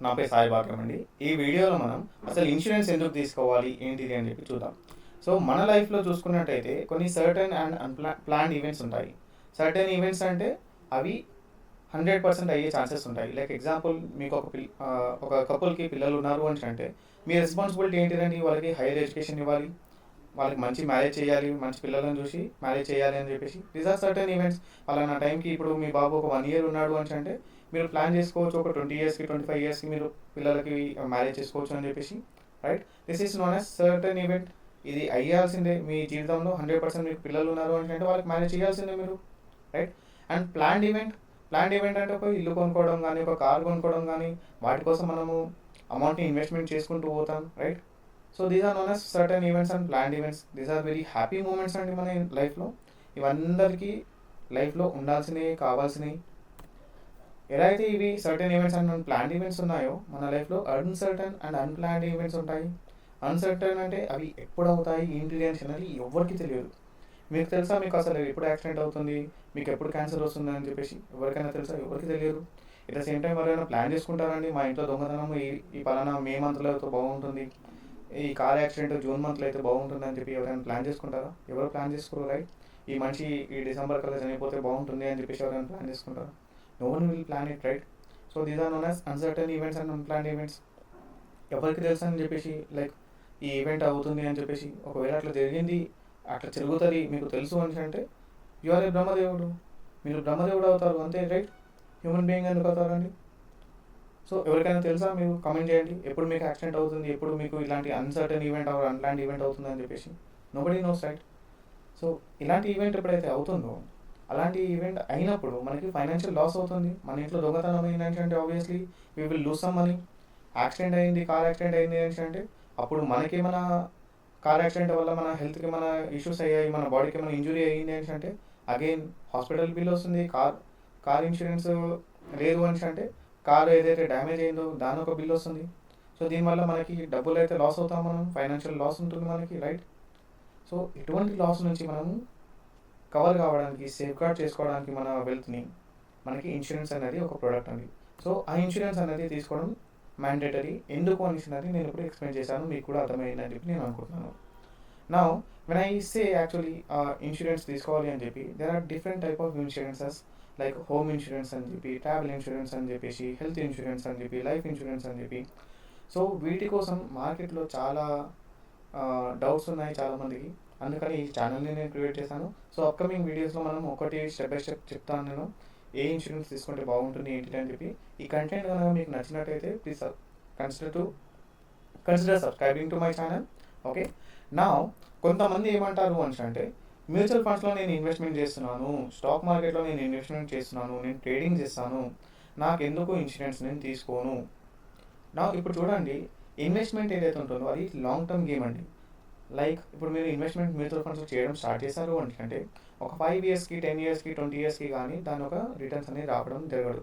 నా పేరు సాయి భాగ్యం అండి. ఈ వీడియోలో మనం అసలు ఇన్సూరెన్స్ ఎందుకు తీసుకోవాలి ఏంటిది అని చెప్పి చూద్దాం. సో మన లైఫ్లో చూసుకున్నట్టయితే కొన్ని సర్టెన్ అండ్ ప్లాన్డ్ ఈవెంట్స్ ఉంటాయి. సర్టెన్ ఈవెంట్స్ అంటే అవి 100% అయ్యే ఛాన్సెస్ ఉంటాయి. లైక్ ఎగ్జాంపుల్, మీకు ఒక కపుల్కి పిల్లలు ఉన్నారు అని అంటే మీ రెస్పాన్సిబిలిటీ ఏంటిదండి? వాళ్ళకి హైయర్ ఎడ్యుకేషన్ ఇవ్వాలి, వాళ్ళకి మంచి మ్యారేజ్ చేయాలి, మంచి పిల్లలను చూసి మ్యారేజ్ చేయాలి అని చెప్పేసి దీస్ ఆర్ సర్టెన్ ఈవెంట్స్. పలానా టైంకి ఇప్పుడు మీ బాబు ఒక 1 year ఉన్నాడు అని అంటే మీరు ప్లాన్ చేసుకోవచ్చు, ఒక 20 yearsకి 25 yearsకి మీరు పిల్లలకి మ్యారేజ్ చేసుకోవచ్చు అని చెప్పేసి, right? This is known as certain event. ఇది అయ్యాల్సిందే మీ జీవితంలో. 100% మీకు పిల్లలు ఉన్నారు అని అంటే వాళ్ళకి మ్యారేజ్ చేయాల్సిందే మీరు, రైట్? అండ్ ప్లాన్డ్ ఈవెంట్ అంటే ఒక ఇల్లు కొనుక్కోవడం కానీ, ఒక కార్ కొనుక్కోవడం కానీ, వాటి కోసం మనము అమౌంట్ని ఇన్వెస్ట్మెంట్ చేసుకుంటూ పోతాం, right? So these are known as certain events and planned events. These are very happy moments అండి మన లైఫ్లో. ఇవందరికీ లైఫ్లో ఉండాల్సినవి, కావాల్సినవి. ఎలా అయితే ఇవి certain events and planned events ఉన్నాయో, మన లైఫ్లో అన్సర్టెన్ అండ్ అన్ప్లాన్డ్ ఈవెంట్స్ ఉంటాయి. అన్సర్టెన్ అంటే అవి ఎప్పుడు అవుతాయి, ఏంటి అనేది ఎవరికి తెలియదు. మీకు తెలుసా మీకు అసలు ఎప్పుడు యాక్సిడెంట్ అవుతుంది, మీకు ఎప్పుడు క్యాన్సర్ వస్తుంది అని చెప్పేసి ఎవరికైనా తెలుసా? ఎవరికి తెలియదు. ఎట్ ద సేమ్ టైం ఎవరైనా ప్లాన్ చేసుకుంటారండి, మా ఇంట్లో దొంగతనం ఈ పలానా మే మంత్లో అయితే బాగుంటుంది, ఈ కార్ యాక్సిడెంట్ జూన్ మంత్లో అయితే బాగుంటుంది అని చెప్పి ఎవరైనా ప్లాన్ చేసుకుంటారా? ఎవరు ప్లాన్ చేసుకోరు, రైట్? ఈ మనిషి ఈ డిసెంబర్ కల్లా చనిపోతే బాగుంటుంది అని చెప్పేసి ఎవరైనా ప్లాన్ చేసుకుంటారా? No one will plan it, right? So these are known as uncertain events and unplanned events. ఎవరికి తెలుసు అని చెప్పేసి, లైక్ ఈ ఈవెంట్ అవుతుంది అని చెప్పేసి, ఒకవేళ అట్లా జరిగింది, అట్లా జరుగుతుంది మీకు తెలుసు అని అంటే యు ఆర్ ఏ బ్రహ్మదేవుడు, మీరు బ్రహ్మదేవుడు అవుతారు అంతే, రైట్? హ్యూమన్ బీయింగ్ ఎందుకు అవుతారండి? సో ఎవరికైనా తెలుసా? మీరు కామెంట్ చేయండి, ఎప్పుడు మీకు యాక్సిడెంట్ అవుతుంది, ఎప్పుడు మీకు ఇలాంటి uncertain event are unplanned event అవుతుంది అని చెప్పేసి. Nobody nose, right? సో ఇలాంటి ఈవెంట్ ఎప్పుడైతే అవుతుందో, అలాంటి ఈవెంట్ అయినప్పుడు మనకి ఫైనాన్షియల్ లాస్ అవుతుంది. మన ఇంట్లో దొంగతనం అయింది అంటే obviously we will lose some money. Accident అయింది, కార్ యాక్సిడెంట్ అయింది అంటే అప్పుడు మనకి మన కార్ యాక్సిడెంట్ వల్ల మన హెల్త్కి మన ఇష్యూస్ అయ్యాయి, మన బాడీకి మన ఇంజురీ అయ్యింది అంటే అగైన్ హాస్పిటల్ బిల్ వస్తుంది. కార్ ఇన్సూరెన్స్ లేదు అంటే కార్ ఏదైతే డ్యామేజ్ అయిందో దాని ఒక బిల్ వస్తుంది. సో దీనివల్ల మనకి డబ్బులు అయితే లాస్ అవుతాం, మనం ఫైనాన్షియల్ లాస్ ఉంటుంది మనకి, రైట్? సో ఇటువంటి లాస్ నుంచి మనము కవర్ కావడానికి, సేఫ్ గార్డ్ చేసుకోవడానికి మన వెల్త్ని, మనకి ఇన్సూరెన్స్ అనేది ఒక ప్రోడక్ట్ అండి. సో ఆ ఇన్సూరెన్స్ అనేది తీసుకోవడం మ్యాండేటరీ. ఎందుకు అనేది నేను ఇప్పుడు ఎక్స్ప్లెయిన్ చేశాను, మీకు కూడా అర్థమైందని చెప్పి నేను అనుకుంటున్నాను. నా when I say actually insurance తీసుకోవాలి అని చెప్పి, there are different type of insurances, like home insurance అని చెప్పి, ట్రావెల్ ఇన్సూరెన్స్ అని చెప్పేసి, హెల్త్ ఇన్సూరెన్స్ అని చెప్పి, లైఫ్ ఇన్సూరెన్స్ అని చెప్పి. సో వీటి కోసం మార్కెట్లో చాలా డౌట్స్ ఉన్నాయి చాలామందికి. అందుకని ఈ ఛానల్ని నేను క్రియేట్ చేశాను. సో అప్కమింగ్ వీడియోస్లో మనం ఒకటి స్టెప్ బై స్టెప్ చెప్తాను నేను, ఏ ఇన్సూరెన్స్ తీసుకుంటే బాగుంటుంది ఏంటి అని చెప్పి. ఈ కంటెంట్ కనుక మీకు నచ్చినట్టయితే please consider subscribing to my channel, okay? నా కొంతమంది ఏమంటారు అంటే, మ్యూచువల్ ఫండ్స్లో నేను ఇన్వెస్ట్మెంట్ చేస్తున్నాను, స్టాక్ మార్కెట్లో నేను ఇన్వెస్ట్మెంట్ చేస్తున్నాను, నేను ట్రేడింగ్ చేస్తాను, నాకెందుకు ఇన్సూరెన్స్ నేను తీసుకోను. ఇప్పుడు చూడండి, ఇన్వెస్ట్మెంట్ ఏదైతే ఉంటుందో అది లాంగ్ టర్మ్ గేమ్ అండి. లైక్ ఇప్పుడు మీరు ఇన్వెస్ట్మెంట్ మ్యూచువల్ ఫండ్స్ చేయడం స్టార్ట్ చేశారు అంటే ఒక 5 yearsకి 10 yearsకి 20 yearsకి కానీ దాని ఒక రిటర్న్స్ అనేది రావడం జరగదు.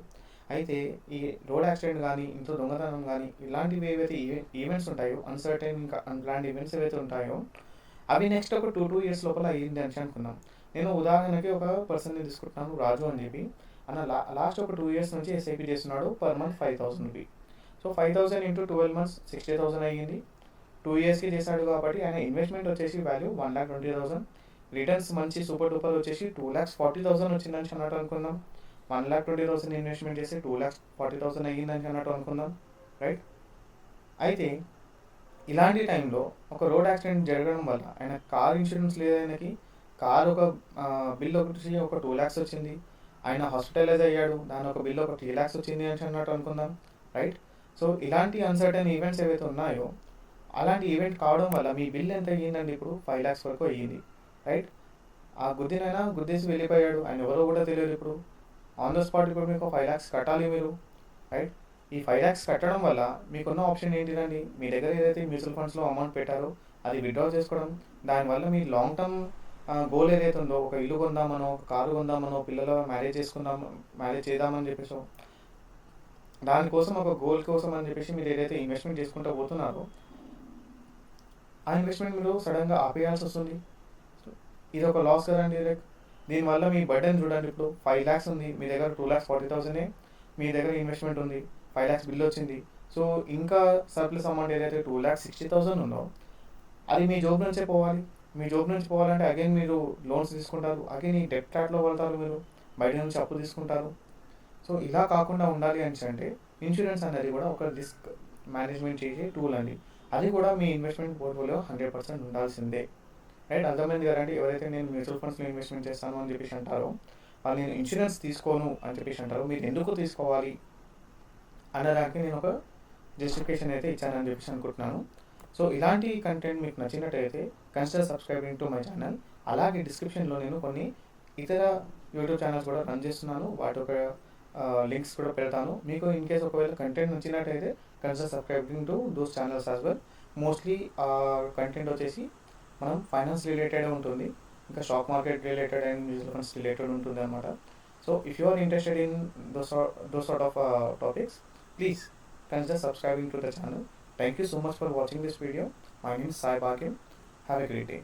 అయితే ఈ రోడ్ యాక్సిడెంట్ కానీ, ఇంట్లో దొంగతనం కానీ, ఇలాంటివి ఏవైతే ఈవెంట్స్ ఉంటాయో, అన్సర్టైన్ ఇంకా అన్ప్లాన్డ్ ఈవెంట్స్ ఏవైతే ఉంటాయో, అవి నెక్స్ట్ ఒక 2 years లోపల అయ్యింది అని అనుకుందాం. నేను ఉదాహరణకి ఒక పర్సన్ని తీసుకుంటున్నాను, రాజు అని చెప్పి. అన్న లాస్ట్ ఒక 2 years నుంచి ఎస్ఐపి చేస్తున్నాడు, per month 5,000 rupee. So 5,000 into 12 months 60,000 అయ్యింది. 2 yearsకి చేశాడు కాబట్టి ఆయన ఇన్వెస్ట్మెంట్ వచ్చేసి వాల్యూ 1,20,000. రిటర్న్స్ మంచి సూపర్ డూపర్ వచ్చేసి 2,40,000 వచ్చిందని అన్నట్టు అనుకుందాం. 1,20,000 ఇన్వెస్ట్మెంట్ చేసి 2,40,000 అయ్యిందని అన్నట్టు అనుకుందాం, రైట్? అయితే ఇలాంటి టైంలో ఒక రోడ్ యాక్సిడెంట్ జరగడం వల్ల ఆయన కార్ ఇన్సూరెన్స్ లేదు, ఆయనకి కార్ ఒక బిల్ ఒకటి ఒక 2 lakhs వచ్చింది. ఆయన హాస్పిటలైజ్ అయ్యాడు, దాని ఒక బిల్ ఒక 3 lakhs వచ్చింది అని అన్నట్టు అనుకుందాం, రైట్? సో ఇలాంటి అన్సర్టైన్ ఈవెంట్స్ ఏవైతే ఉన్నాయో, అలాంటి ఈవెంట్ కావడం వల్ల మీ బిల్ ఎంత అయ్యిందండి? ఇప్పుడు 5 lakhs వరకు అయ్యింది, రైట్? ఆ గుద్దినైనా గుద్దేసి వెళ్ళిపోయాడు, ఆయన ఎవరో కూడా తెలియదు. ఇప్పుడు ఆన్ ద స్పాట్ ఇప్పుడు మీకు 5 lakhs కట్టాలి మీరు, రైట్? ఈ 5 lakhs కట్టడం వల్ల మీకున్న ఆప్షన్ ఏంటిదండి? మీ దగ్గర ఏదైతే మ్యూచువల్ ఫండ్స్లో అమౌంట్ పెట్టారో అది విత్డ్రా చేసుకోవడం. దానివల్ల మీ లాంగ్ టర్మ్ గోల్ ఏదైతే ఉందో, ఒక ఇల్లు కొందామనో, ఒక కారు కొందామనో, పిల్లల మ్యారేజ్ చేద్దామని చెప్పేసి, దానికోసం ఒక గోల్ కోసం అని చెప్పేసి మీరు ఏదైతే ఇన్వెస్ట్మెంట్ చేసుకుంటూ పోతున్నారో, ఆ ఇన్వెస్ట్మెంట్ మీరు సడన్గా ఆపేయాల్సి వస్తుంది. ఇది ఒక లాస్ కదండి. లైక్ దీనివల్ల మీ బర్డెన్ చూడండి, ఇప్పుడు 5 lakhs ఉంది మీ దగ్గర, 2,40,000 మీ దగ్గర ఇన్వెస్ట్మెంట్ ఉంది, 5 lakhs బిల్ వచ్చింది. సో ఇంకా సర్ప్లస్ అమౌంట్ ఏదైతే 2,60,000 ఉందో అది మీ జాబ్ నుంచే పోవాలి. మీ జాబ్ నుంచి పోవాలంటే అగైన్ మీరు లోన్స్ తీసుకుంటారు, అగైన్ ఈ డెట్ ట్రాక్లో పడతారు, మీరు బయట నుంచి అప్పు తీసుకుంటారు. సో ఇలా కాకుండా ఉండాలి అని అంటే ఇన్సూరెన్స్ అనేది కూడా ఒక రిస్క్ మేనేజ్మెంట్ చేసే టూల్ అండి. అది కూడా మీ ఇన్వెస్ట్మెంట్ పోర్ట్ఫోలియో 100% ఉండాల్సిందే. రైట్, అర్థమైంది కదండి. ఎవరైతే నేను మ్యూచువల్ ఫండ్స్లో ఇన్వెస్ట్మెంట్ చేస్తాను అని చెప్పేసి అంటారో వాళ్ళు నేను ఇన్సూరెన్స్ తీసుకోను అని చెప్పేసి అంటారు. మీరు ఎందుకు తీసుకోవాలి అన్నదానికి నేను ఒక జస్టిఫికేషన్ అయితే ఇచ్చానని చెప్పేసి అనుకుంటున్నాను. సో ఇలాంటి కంటెంట్ మీకు నచ్చినట్టయితే consider subscribing to my channel. అలాగే డిస్క్రిప్షన్లో నేను కొన్ని ఇతర యూట్యూబ్ ఛానల్స్ కూడా రన్ చేస్తున్నాను, వాటి ఒక లింక్స్ కూడా పెడతాను. మీకు ఇన్ కేస్ ఒకవేళ కంటెంట్ నచ్చినట్టయితే consider subscribing to those channels as well. Mostly content వచ్చేసి మనం ఫైనాన్స్ రిలేటెడ్ ఉంటుంది, ఇంకా stock market related and mutual funds related ఉంటుంది అనమాట. So if you are interested in those sort of topics, please consider subscribing to the channel. Thank you so much for watching this video. My name is Sai Bhagyan. Have a great day.